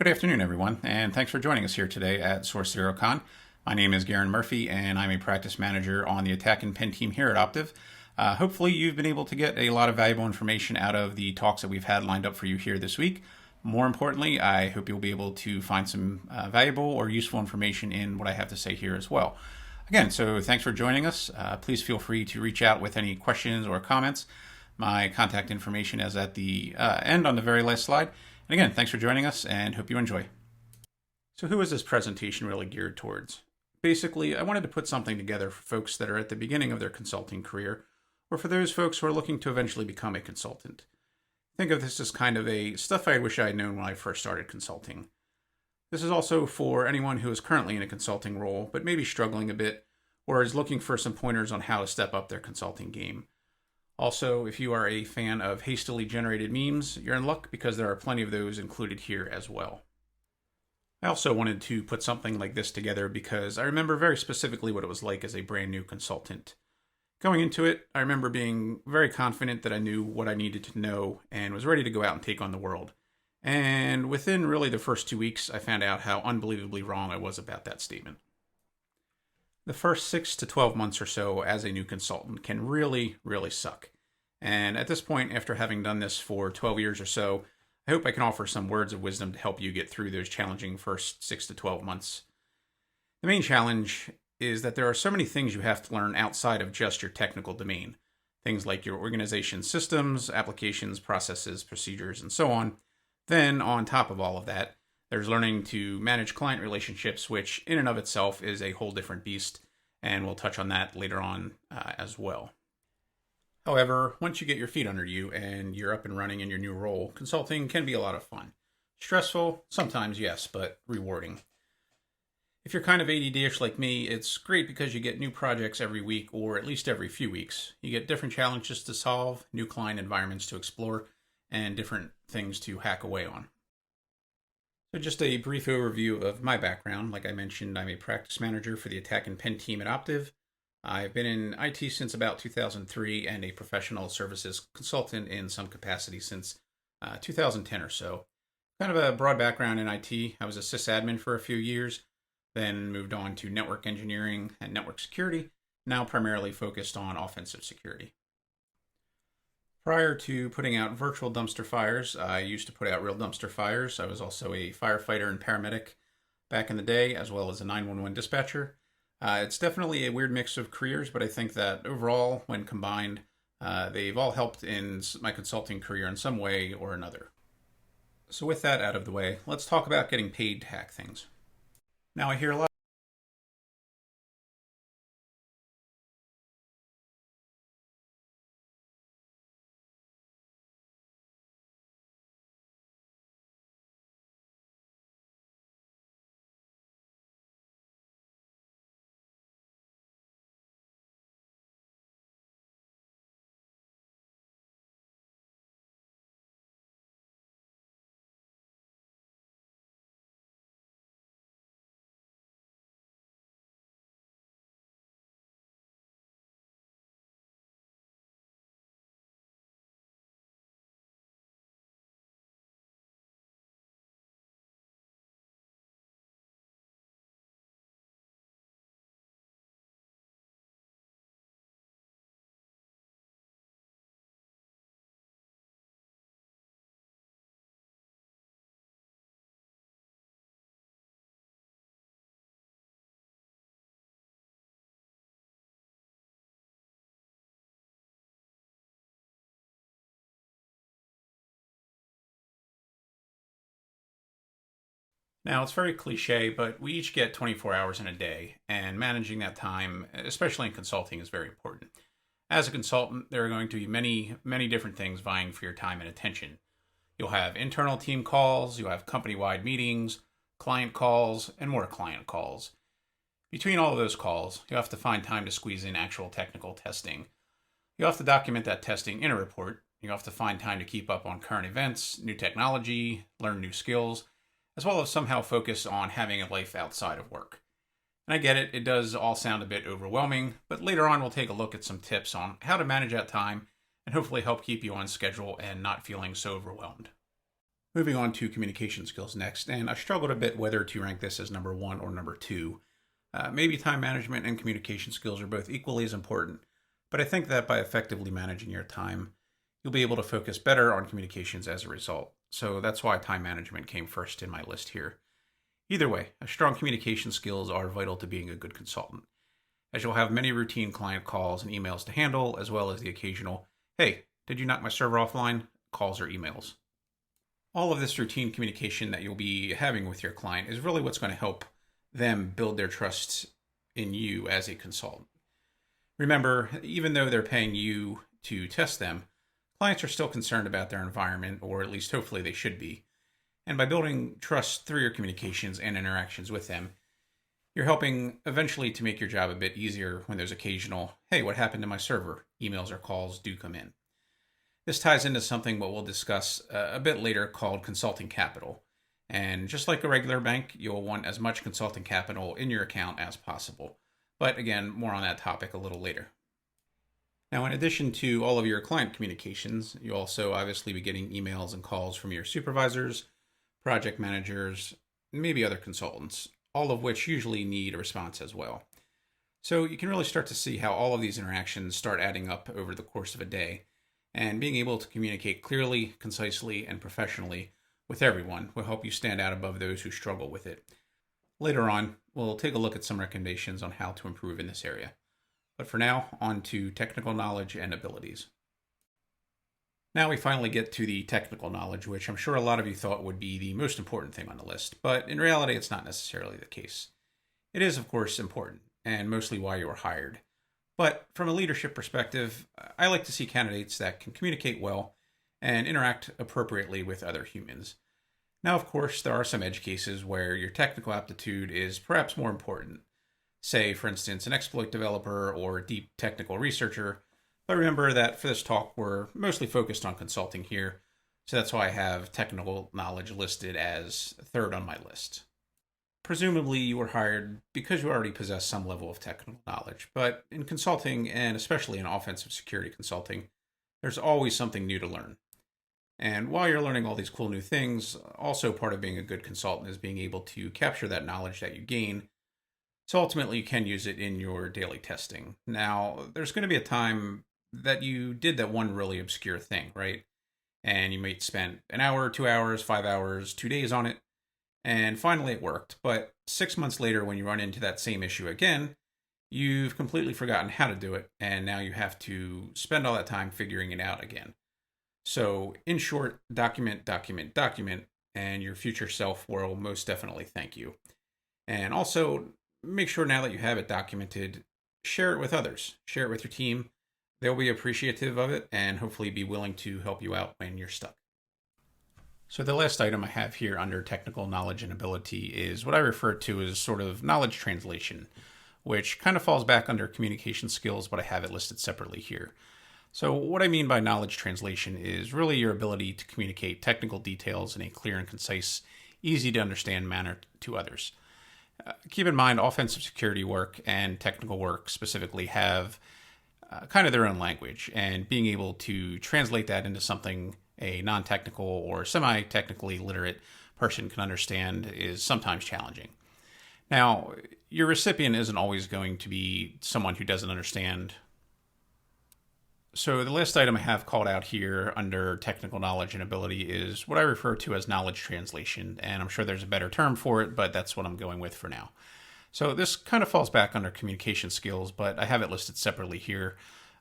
Good afternoon, everyone, and thanks for joining us here today at Source Zero Con. My name is Garen Murphy, and I'm a practice manager on the Attack and Pen team here at Optiv. Hopefully, you've been able to get a lot of valuable information out of the talks that we've had lined up for you here this week. More importantly, I hope you'll be able to find some valuable or useful information in what I have to say here as well. Again, so thanks for joining us. Please feel free to reach out with any questions or comments. My contact information is at the end on the very last slide. And again, thanks for joining us and hope you enjoy. So who is this presentation really geared towards? Basically, I wanted to put something together for folks that are at the beginning of their consulting career, or for those folks who are looking to eventually become a consultant. Think of this as kind of a stuff I wish I had known when I first started consulting. This is also for anyone who is currently in a consulting role, but maybe struggling a bit, or is looking for some pointers on how to step up their consulting game. Also, if you are a fan of hastily generated memes, you're in luck because there are plenty of those included here as well. I also wanted to put something like this together because I remember very specifically what it was like as a brand new consultant. Going into it, I remember being very confident that I knew what I needed to know and was ready to go out and take on the world. And within really the first 2 weeks, I found out how unbelievably wrong I was about that statement. The first 6 to 12 months or so as a new consultant can really, really suck. And at this point, after having done this for 12 years or so, I hope I can offer some words of wisdom to help you get through those challenging first 6 to 12 months. The main challenge is that there are so many things you have to learn outside of just your technical domain. Things like your organization systems, applications, processes, procedures, and so on. Then, on top of all of that, there's learning to manage client relationships, which in and of itself is a whole different beast, and we'll touch on that later on as well. However, once you get your feet under you and you're up and running in your new role, consulting can be a lot of fun. Stressful? Sometimes, yes, but rewarding. If you're kind of ADD-ish like me, it's great because you get new projects every week or at least every few weeks. You get different challenges to solve, new client environments to explore, and different things to hack away on. So just a brief overview of my background. Like I mentioned, I'm a practice manager for the Attack and Pen team at Optiv. I've been in IT since about 2003 and a professional services consultant in some capacity since 2010 or so. Kind of a broad background in IT. I was a sysadmin for a few years, then moved on to network engineering and network security, now primarily focused on offensive security. Prior to putting out virtual dumpster fires, I used to put out real dumpster fires. I was also a firefighter and paramedic back in the day, as well as a 911 dispatcher. It's definitely a weird mix of careers, but I think that overall, when combined, they've all helped in my consulting career in some way or another. So with that out of the way, let's talk about getting paid to hack things. Now, I hear a lot. Now, it's very cliche, but we each get 24 hours in a day, and managing that time, especially in consulting, is very important. As a consultant, there are going to be many, many different things vying for your time and attention. You'll have internal team calls, you'll have company-wide meetings, client calls, and more client calls. Between all of those calls, you'll have to find time to squeeze in actual technical testing. You'll have to document that testing in a report. You'll have to find time to keep up on current events, new technology, learn new skills, as well as somehow focus on having a life outside of work. And I get it, it does all sound a bit overwhelming, but later on we'll take a look at some tips on how to manage that time and hopefully help keep you on schedule and not feeling so overwhelmed. Moving on to communication skills next, and I struggled a bit whether to rank this as number one or number two. Maybe time management and communication skills are both equally as important, but I think that by effectively managing your time, you'll be able to focus better on communications as a result. So that's why time management came first in my list here. Either way, strong communication skills are vital to being a good consultant, as you'll have many routine client calls and emails to handle, as well as the occasional, "Hey, did you knock my server offline?" calls or emails. All of this routine communication that you'll be having with your client is really what's going to help them build their trust in you as a consultant. Remember, even though they're paying you to test them, clients are still concerned about their environment, or at least hopefully they should be. And by building trust through your communications and interactions with them, you're helping eventually to make your job a bit easier when those occasional, "Hey, what happened to my server?" emails or calls do come in. This ties into something what we'll discuss a bit later called consulting capital. And just like a regular bank, you'll want as much consulting capital in your account as possible. But again, more on that topic a little later. Now, in addition to all of your client communications, you'll also obviously be getting emails and calls from your supervisors, project managers, and maybe other consultants, all of which usually need a response as well. So you can really start to see how all of these interactions start adding up over the course of a day. And being able to communicate clearly, concisely, and professionally with everyone will help you stand out above those who struggle with it. Later on, we'll take a look at some recommendations on how to improve in this area. But for now, on to technical knowledge and abilities. Now we finally get to the technical knowledge, which I'm sure a lot of you thought would be the most important thing on the list, but in reality, it's not necessarily the case. It is, of course, important, and mostly why you were hired. But from a leadership perspective, I like to see candidates that can communicate well and interact appropriately with other humans. Now, of course, there are some edge cases where your technical aptitude is perhaps more important. Say, for instance, an exploit developer or a deep technical researcher. But remember that for this talk, we're mostly focused on consulting here, so that's why I have technical knowledge listed as third on my list. Presumably, you were hired because you already possess some level of technical knowledge, but in consulting, and especially in offensive security consulting, there's always something new to learn. And while you're learning all these cool new things, also part of being a good consultant is being able to capture that knowledge that you gain, so ultimately you can use it in your daily testing. Now, there's going to be a time that you did that one really obscure thing, right? And you might spend an hour, 2 hours, 5 hours, 2 days on it, and finally it worked. But 6 months later, when you run into that same issue again, you've completely forgotten how to do it, and now you have to spend all that time figuring it out again. So, in short, document, document, document, and your future self will most definitely thank you. And also, make sure now that you have it documented, share it with others. Share it with your team. They'll be appreciative of it and hopefully be willing to help you out when you're stuck. So the last item I have here under technical knowledge and ability is what I refer to as sort of knowledge translation, which kind of falls back under communication skills, but I have it listed separately here. So what I mean by knowledge translation is really your ability to communicate technical details in a clear and concise, easy to understand manner to others. Keep in mind, offensive security work and technical work specifically have kind of their own language, and being able to translate that into something a non-technical or semi-technically literate person can understand is sometimes challenging. Now, your recipient isn't always going to be someone who doesn't understand. So the last item I have called out here under technical knowledge and ability is what I refer to as knowledge translation, and I'm sure there's a better term for it, but that's what I'm going with for now. So this kind of falls back under communication skills, but I have it listed separately here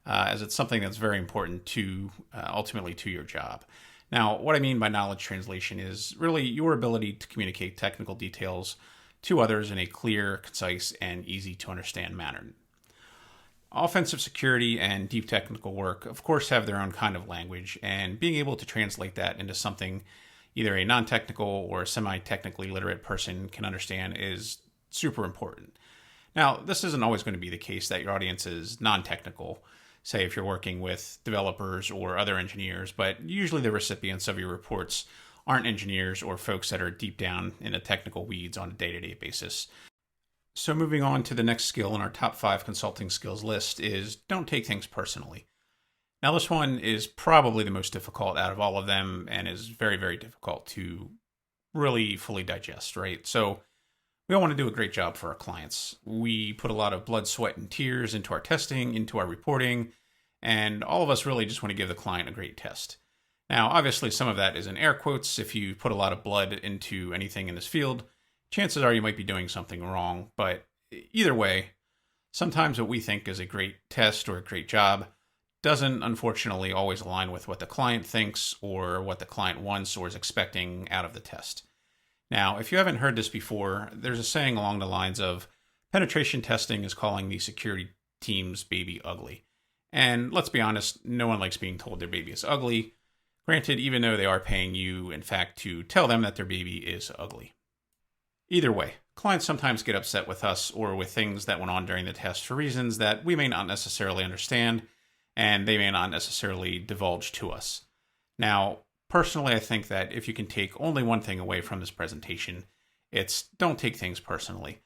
as it's something that's very important to ultimately to your job. Now, what I mean by knowledge translation is really your ability to communicate technical details to others in a clear, concise, and easy to understand manner. Offensive security and deep technical work, of course, have their own kind of language, and being able to translate that into something either a non-technical or semi-technically literate person can understand is super important. Now, this isn't always going to be the case that your audience is non-technical, say if you're working with developers or other engineers, but usually the recipients of your reports aren't engineers or folks that are deep down in the technical weeds on a day-to-day basis. So moving on to the next skill in our top 5 consulting skills list is don't take things personally. Now, this one is probably the most difficult out of all of them and is very, very difficult to really fully digest, right? So, we all want to do a great job for our clients. We put a lot of blood, sweat, and tears into our testing, into our reporting, and all of us really just want to give the client a great test. Now, obviously, some of that is in air quotes. If you put a lot of blood into anything in this field, chances are you might be doing something wrong. But either way, sometimes what we think is a great test or a great job doesn't unfortunately always align with what the client thinks or what the client wants or is expecting out of the test. Now, if you haven't heard this before, there's a saying along the lines of penetration testing is calling the security team's baby ugly. And let's be honest, no one likes being told their baby is ugly. Granted, even though they are paying you, in fact, to tell them that their baby is ugly. Either way, clients sometimes get upset with us or with things that went on during the test for reasons that we may not necessarily understand, and they may not necessarily divulge to us. Now, personally, I think that if you can take only one thing away from this presentation, it's don't take things personally.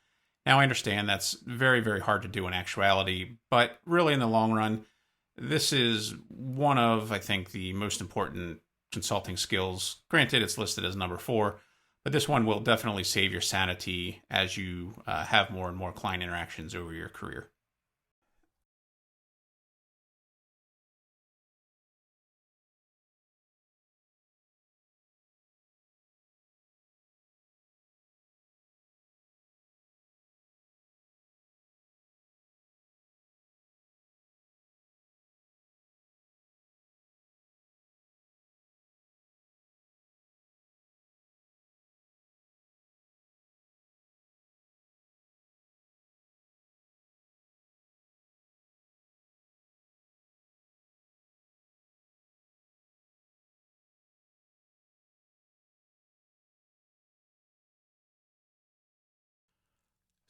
Now, I understand that's very, very hard to do in actuality, but really in the long run, this is one of, I think, the most important consulting skills. Granted, it's listed as number 4, but this one will definitely save your sanity as you have more and more client interactions over your career.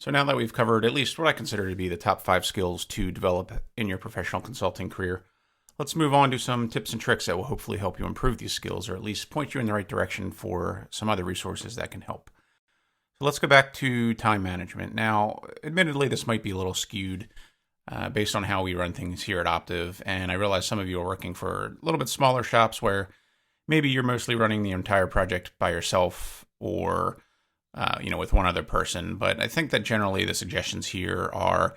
So now that we've covered at least what I consider to be the top 5 skills to develop in your professional consulting career, let's move on to some tips and tricks that will hopefully help you improve these skills or at least point you in the right direction for some other resources that can help. So let's go back to time management. Now, admittedly, this might be a little skewed based on how we run things here at Optiv, and I realize some of you are working for a little bit smaller shops where maybe you're mostly running the entire project by yourself or with one other person. But I think that generally the suggestions here are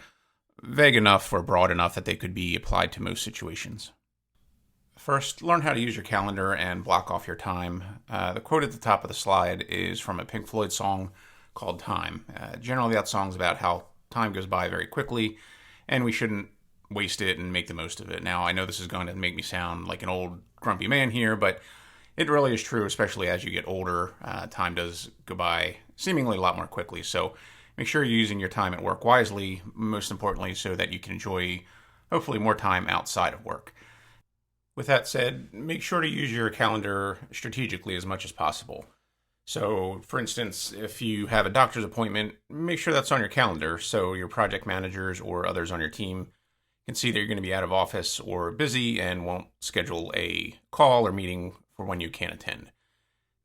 vague enough or broad enough that they could be applied to most situations. First, learn how to use your calendar and block off your time. The quote at the top of the slide is from a Pink Floyd song called Time. Generally, that song's about how time goes by very quickly, and we shouldn't waste it and make the most of it. Now, I know this is going to make me sound like an old grumpy man here, but it really is true, especially as you get older. Time does go by seemingly a lot more quickly. So make sure you're using your time at work wisely, most importantly, so that you can enjoy, hopefully, more time outside of work. With that said, make sure to use your calendar strategically as much as possible. So, for instance, if you have a doctor's appointment, make sure that's on your calendar so your project managers or others on your team can see that you're going to be out of office or busy and won't schedule a call or meeting for when you can't attend.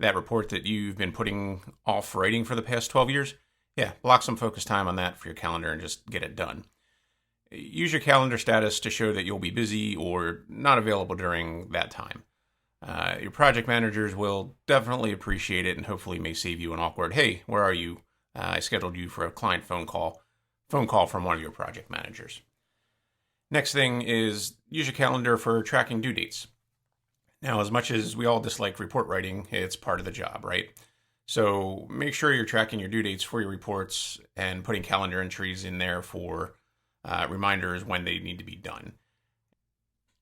That report that you've been putting off writing for the past 12 years, block some focus time on that for your calendar and just get it done. Use your calendar status to show that you'll be busy or not available during that time. Your project managers will definitely appreciate it and hopefully may save you an awkward, "Hey, where are you? I scheduled you for a client phone call from one of your project managers." Next thing is use your calendar for tracking due dates. Now, as much as we all dislike report writing, it's part of the job, right? So make sure you're tracking your due dates for your reports and putting calendar entries in there for reminders when they need to be done.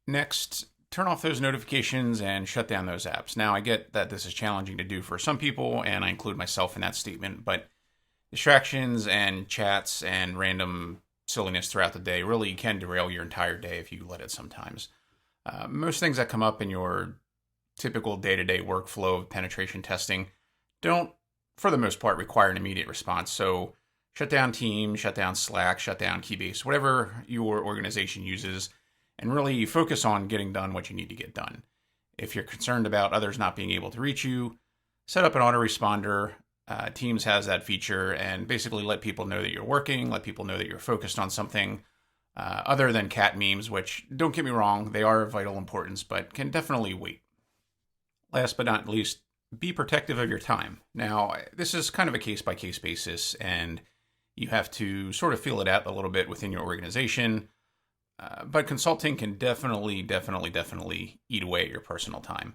Next, turn off those notifications and shut down those apps. Now, I get that this is challenging to do for some people, and I include myself in that statement, but distractions and chats and random silliness throughout the day really can derail your entire day if you let it sometimes. Most things that come up in your typical day-to-day workflow of penetration testing don't, for the most part, require an immediate response. So shut down Teams, shut down Slack, shut down Keybase, whatever your organization uses, and really focus on getting done what you need to get done. If you're concerned about others not being able to reach you, set up an autoresponder. Teams has that feature, and basically let people know that you're working, let people know that you're focused on something, other than cat memes, which, don't get me wrong, they are of vital importance, but can definitely wait. Last but not least, be protective of your time. Now, this is kind of a case-by-case basis, and you have to sort of feel it out a little bit within your organization, but consulting can definitely eat away at your personal time.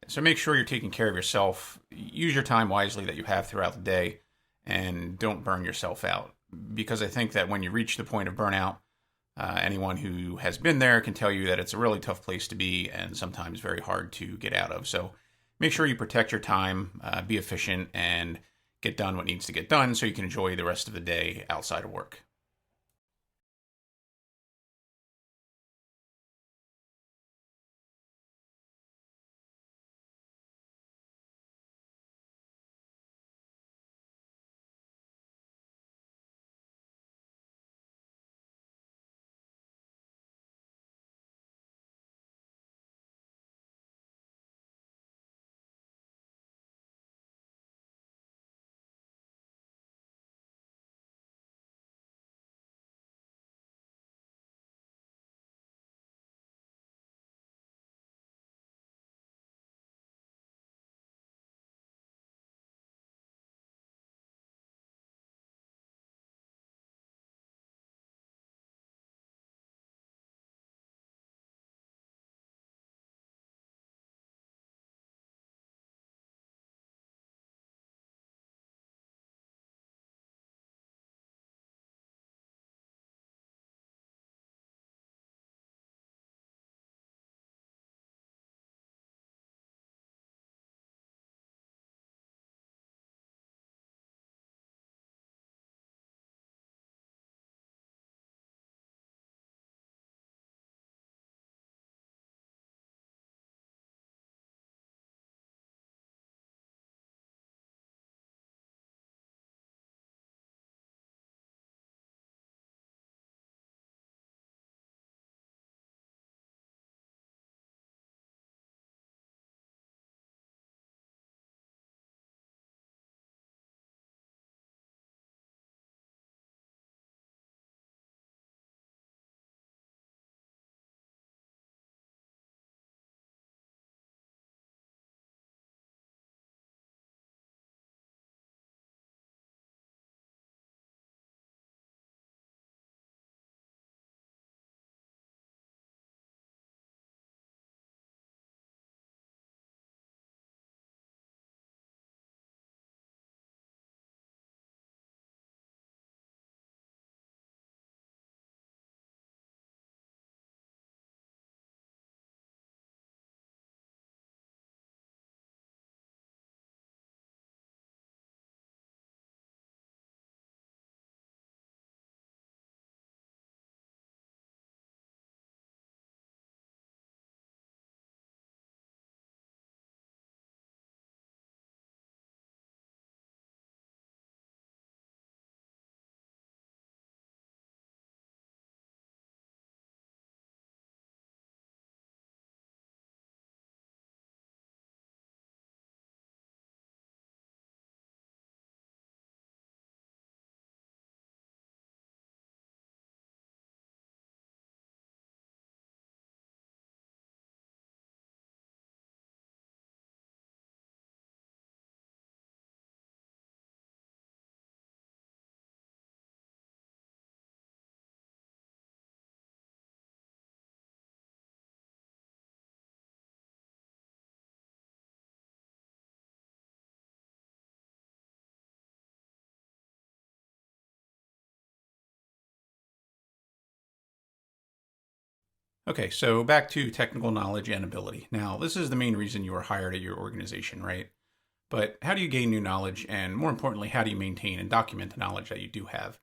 So make sure you're taking care of yourself. Use your time wisely that you have throughout the day, and don't burn yourself out. Because I think that when you reach the point of burnout, anyone who has been there can tell you that it's a really tough place to be and sometimes very hard to get out of. So make sure you protect your time, be efficient, and get done what needs to get done so you can enjoy the rest of the day outside of work. Okay, so back to technical knowledge and ability. Now, this is the main reason you are hired at your organization, right? But how do you gain new knowledge, and more importantly, how do you maintain and document the knowledge that you do have?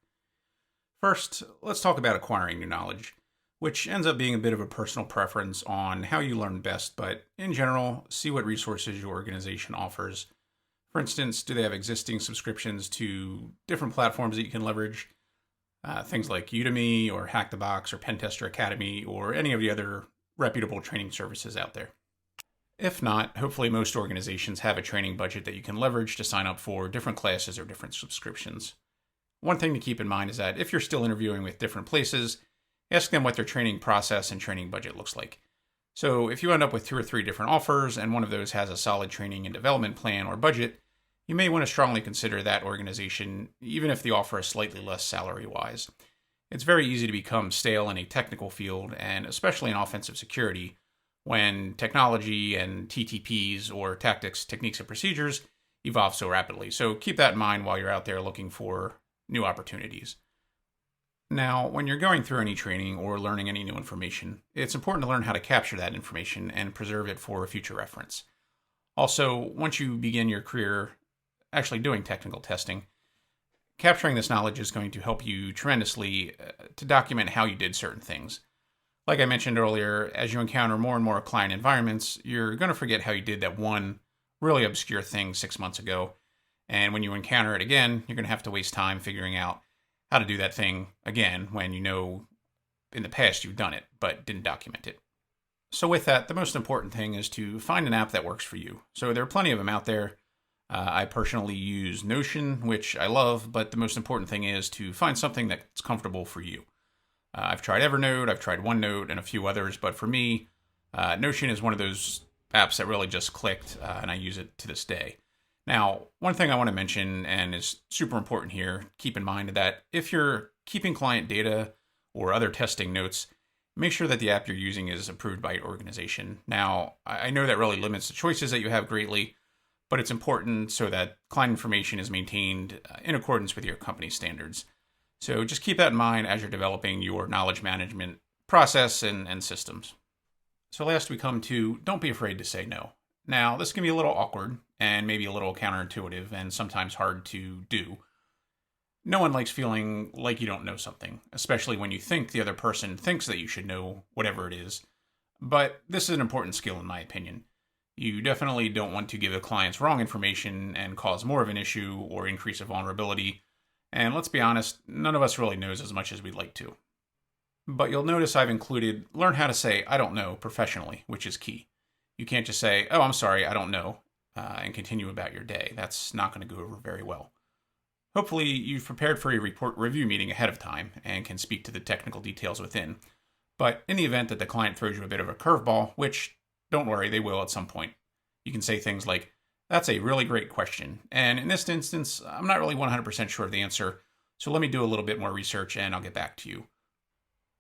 First, let's talk about acquiring new knowledge, which ends up being a bit of a personal preference on how you learn best, but in general, see what resources your organization offers. For instance, do they have existing subscriptions to different platforms that you can leverage? Things like Udemy or Hack the Box or Pentester Academy or any of the other reputable training services out there. If not, hopefully most organizations have a training budget that you can leverage to sign up for different classes or different subscriptions. One thing to keep in mind is that if you're still interviewing with different places, ask them what their training process and training budget looks like. So if you end up with 2 or 3 different offers and one of those has a solid training and development plan or budget, you may want to strongly consider that organization, even if the offer is slightly less salary-wise. It's very easy to become stale in a technical field, and especially in offensive security, when technology and TTPs, or tactics, techniques, and procedures, evolve so rapidly. So keep that in mind while you're out there looking for new opportunities. Now, when you're going through any training or learning any new information, it's important to learn how to capture that information and preserve it for future reference. Also, once you begin your career actually doing technical testing, capturing this knowledge is going to help you tremendously to document how you did certain things. Like I mentioned earlier, as you encounter more and more client environments, you're going to forget how you did that one really obscure thing 6 months ago. And when you encounter it again, you're going to have to waste time figuring out how to do that thing again when you know in the past you've done it, but didn't document it. So with that, the most important thing is to find an app that works for you. So there are plenty of them out there. I personally use Notion, which I love, but the most important thing is to find something that's comfortable for you. I've tried Evernote, I've tried OneNote, and a few others, but for me, Notion is one of those apps that really just clicked, and I use it to this day. Now, one thing I want to mention, and is super important here, keep in mind that if you're keeping client data or other testing notes, make sure that the app you're using is approved by your organization. Now, I know that really limits the choices that you have greatly, but it's important so that client information is maintained in accordance with your company standards. So just keep that in mind as you're developing your knowledge management process and systems. So last we come to, don't be afraid to say no. Now, this can be a little awkward and maybe a little counterintuitive and sometimes hard to do. No one likes feeling like you don't know something, especially when you think the other person thinks that you should know whatever it is. But this is an important skill in my opinion. You definitely don't want to give the clients wrong information and cause more of an issue or increase a vulnerability. And let's be honest, none of us really knows as much as we'd like to. But you'll notice I've included learn how to say I don't know professionally, which is key. You can't just say, oh, I'm sorry, I don't know, and continue about your day. That's not going to go over very well. Hopefully, you've prepared for a report review meeting ahead of time and can speak to the technical details within. But in the event that the client throws you a bit of a curveball, which, don't worry, they will at some point, you can say things like, that's a really great question. And in this instance, I'm not really 100% sure of the answer, so let me do a little bit more research and I'll get back to you.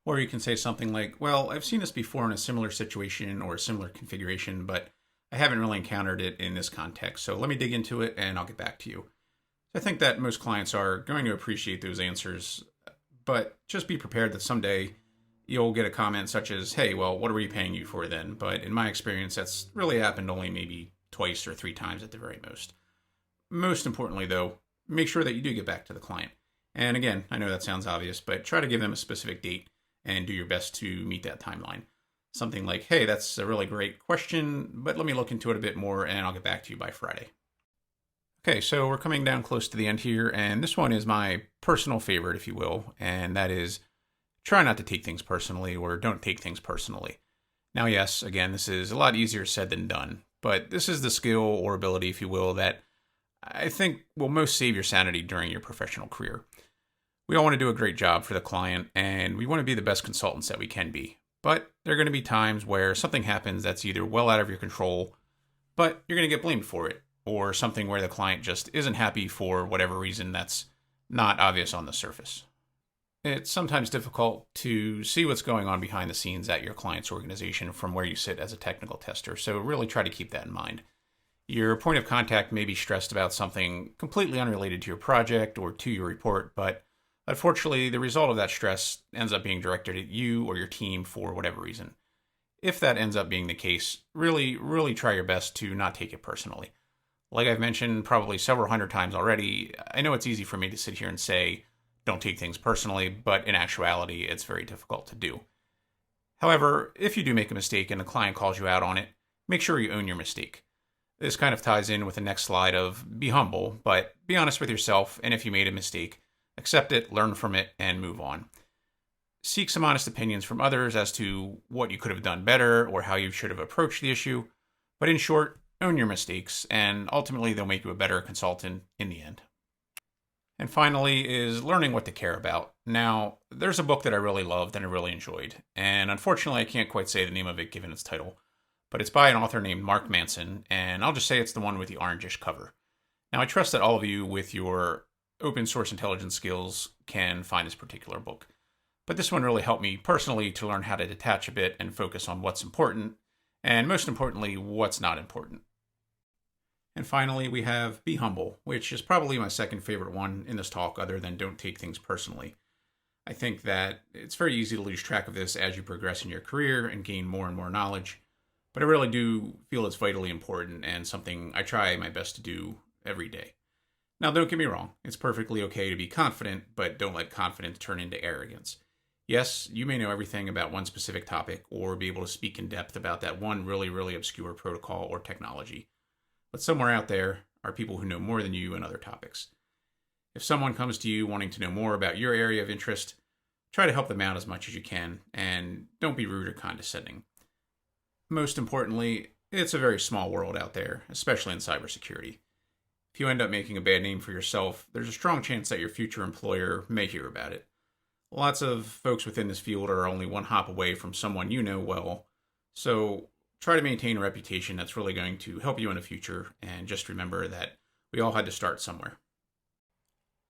Or you can say something like, well, I've seen this before in a similar situation or a similar configuration, but I haven't really encountered it in this context, so let me dig into it and I'll get back to you. I think that most clients are going to appreciate those answers, but just be prepared that someday you'll get a comment such as, hey, well, what are we paying you for then? But in my experience, that's really happened only maybe twice or 3 times at the very most. Most importantly, though, make sure that you do get back to the client. And again, I know that sounds obvious, but try to give them a specific date and do your best to meet that timeline. Something like, hey, that's a really great question, but let me look into it a bit more and I'll get back to you by Friday. Okay, so we're coming down close to the end here, and this one is my personal favorite, if you will, and that is try not to take things personally or don't take things personally. Now, yes, again, this is a lot easier said than done, but this is the skill or ability, if you will, that I think will most save your sanity during your professional career. We all want to do a great job for the client, and we want to be the best consultants that we can be. But there are going to be times where something happens that's either well out of your control, but you're going to get blamed for it, or something where the client just isn't happy for whatever reason that's not obvious on the surface. It's sometimes difficult to see what's going on behind the scenes at your client's organization from where you sit as a technical tester, so really try to keep that in mind. Your point of contact may be stressed about something completely unrelated to your project or to your report, but unfortunately, the result of that stress ends up being directed at you or your team for whatever reason. If that ends up being the case, really try your best to not take it personally. Like I've mentioned probably several hundred times already, I know it's easy for me to sit here and say, don't take things personally, but in actuality, it's very difficult to do. However, if you do make a mistake and the client calls you out on it, make sure you own your mistake. This kind of ties in with the next slide of be humble, but be honest with yourself, and if you made a mistake, accept it, learn from it, and move on. Seek some honest opinions from others as to what you could have done better or how you should have approached the issue, but in short, own your mistakes, and ultimately they'll make you a better consultant in the end. And finally is learning what to care about. Now, there's a book that I really loved and I really enjoyed, and unfortunately I can't quite say the name of it given its title, but it's by an author named Mark Manson, and I'll just say it's the one with the orangish cover. Now, I trust that all of you with your open source intelligence skills can find this particular book, but this one really helped me personally to learn how to detach a bit and focus on what's important, and most importantly, what's not important. And finally, we have Be Humble, which is probably my second favorite one in this talk, other than Don't Take Things Personally. I think that it's very easy to lose track of this as you progress in your career and gain more and more knowledge, but I really do feel it's vitally important and something I try my best to do every day. Now, don't get me wrong, it's perfectly okay to be confident, but don't let confidence turn into arrogance. Yes, you may know everything about one specific topic or be able to speak in depth about that one really, really obscure protocol or technology. But somewhere out there are people who know more than you in other topics. If someone comes to you wanting to know more about your area of interest, try to help them out as much as you can, and don't be rude or condescending. Most importantly, it's a very small world out there, especially in cybersecurity. If you end up making a bad name for yourself, there's a strong chance that your future employer may hear about it. Lots of folks within this field are only one hop away from someone you know well, so try to maintain a reputation that's really going to help you in the future, and just remember that we all had to start somewhere.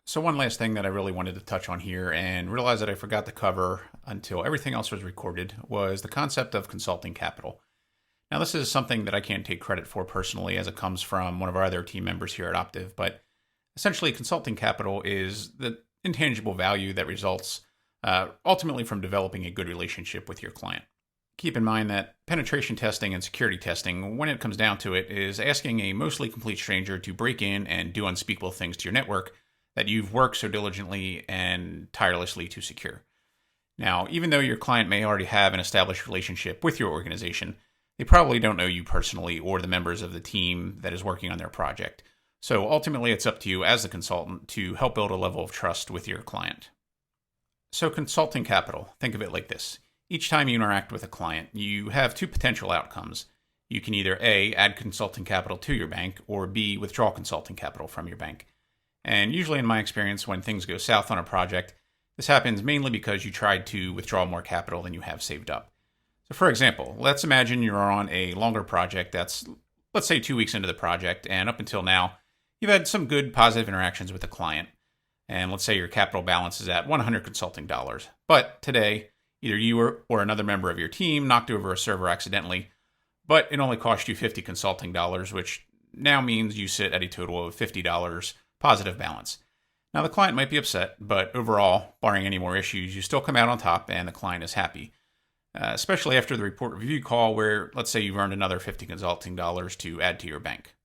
So one last thing that I really wanted to touch on here, and realized that I forgot to cover until everything else was recorded, was the concept of consulting capital. Now, this is something that I can't take credit for personally, as it comes from one of our other team members here at Optiv, but essentially consulting capital is the intangible value that results ultimately from developing a good relationship with your client. Keep in mind that penetration testing and security testing, when it comes down to it, is asking a mostly complete stranger to break in and do unspeakable things to your network that you've worked so diligently and tirelessly to secure. Now, even though your client may already have an established relationship with your organization, they probably don't know you personally or the members of the team that is working on their project. So ultimately, it's up to you as the consultant to help build a level of trust with your client. So consulting capital, think of it like this. Each time you interact with a client, you have two potential outcomes. You can either A, add consulting capital to your bank, or B, withdraw consulting capital from your bank. And usually in my experience, when things go south on a project, this happens mainly because you tried to withdraw more capital than you have saved up. So for example, let's imagine you're on a longer project that's, let's say, 2 weeks into the project, and up until now, you've had some good positive interactions with the client. And let's say your capital balance is at $100 consulting dollars. But today, either you or another member of your team knocked over a server accidentally, but it only cost you $50 consulting dollars, which now means you sit at a total of $50 positive balance. Now, the client might be upset, but overall, barring any more issues, you still come out on top and the client is happy. Especially after the report review call where, let's say, you've earned another $50 consulting dollars to add to your bank.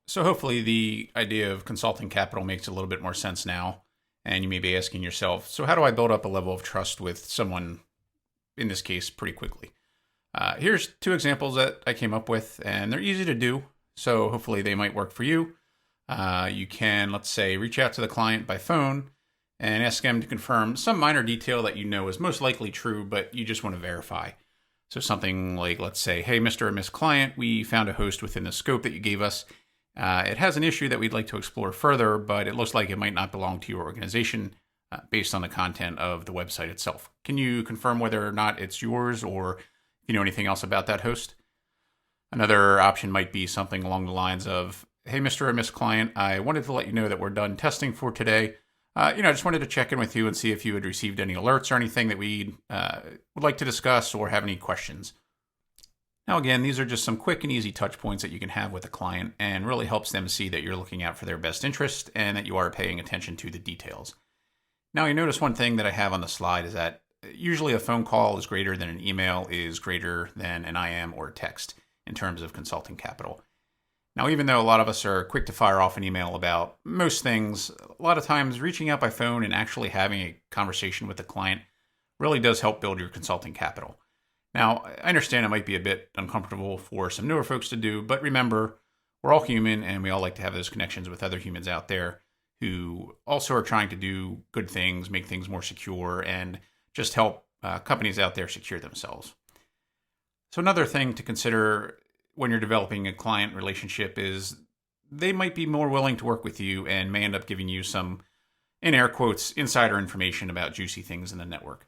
So hopefully the idea of consulting capital makes a little bit more sense now. And you may be asking yourself, so how do I build up a level of trust with someone, in this case, pretty quickly? Here's two examples that I came up with, and they're easy to do, so hopefully they might work for you. You can, let's say, reach out to the client by phone and ask them to confirm some minor detail that you know is most likely true, but you just want to verify. So something like, let's say, hey, Mr. or Miss Client, we found a host within the scope that you gave us. It has an issue that we'd like to explore further, but it looks like it might not belong to your organization based on the content of the website itself. Can you confirm whether or not it's yours, or if you know anything else about that host? Another option might be something along the lines of, hey, Mr. or Miss Client, I wanted to let you know that we're done testing for today. I just wanted to check in with you and see if you had received any alerts or anything that we would like to discuss or have any questions. Now, again, these are just some quick and easy touch points that you can have with a client and really helps them see that you're looking out for their best interest and that you are paying attention to the details. Now, you notice one thing that I have on the slide is that usually a phone call is greater than an email is greater than an IM or a text in terms of consulting capital. Now, even though a lot of us are quick to fire off an email about most things, a lot of times reaching out by phone and actually having a conversation with the client really does help build your consulting capital. Now, I understand it might be a bit uncomfortable for some newer folks to do, but remember, we're all human and we all like to have those connections with other humans out there who also are trying to do good things, make things more secure, and just help companies out there secure themselves. So another thing to consider when you're developing a client relationship is they might be more willing to work with you and may end up giving you some in air quotes, insider information about juicy things in the network.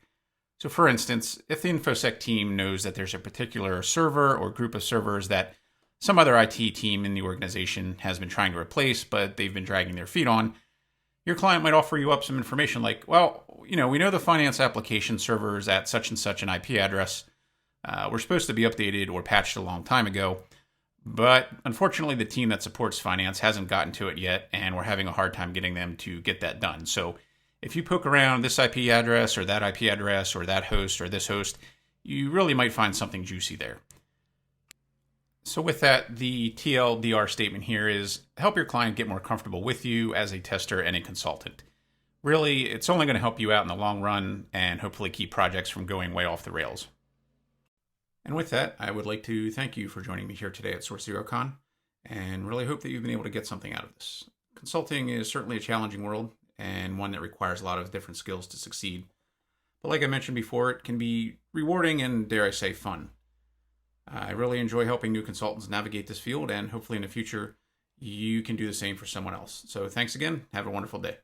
So for instance, if the InfoSec team knows that there's a particular server or group of servers that some other IT team in the organization has been trying to replace, but they've been dragging their feet on, your client might offer you up some information like, well, we know the finance application servers at such and such an IP address were supposed to be updated or patched a long time ago, but unfortunately the team that supports finance hasn't gotten to it yet, and we're having a hard time getting them to get that done. So if you poke around this IP address or that IP address or that host or this host, you really might find something juicy there. So with that, the TLDR statement here is help your client get more comfortable with you as a tester and a consultant. Really, it's only going to help you out in the long run and hopefully keep projects from going way off the rails. And with that, I would like to thank you for joining me here today at SourceZeroCon, and really hope that you've been able to get something out of this. Consulting is certainly a challenging world, and one that requires a lot of different skills to succeed. But like I mentioned before, it can be rewarding and, dare I say, fun. I really enjoy helping new consultants navigate this field, and hopefully in the future, you can do the same for someone else. So thanks again. Have a wonderful day.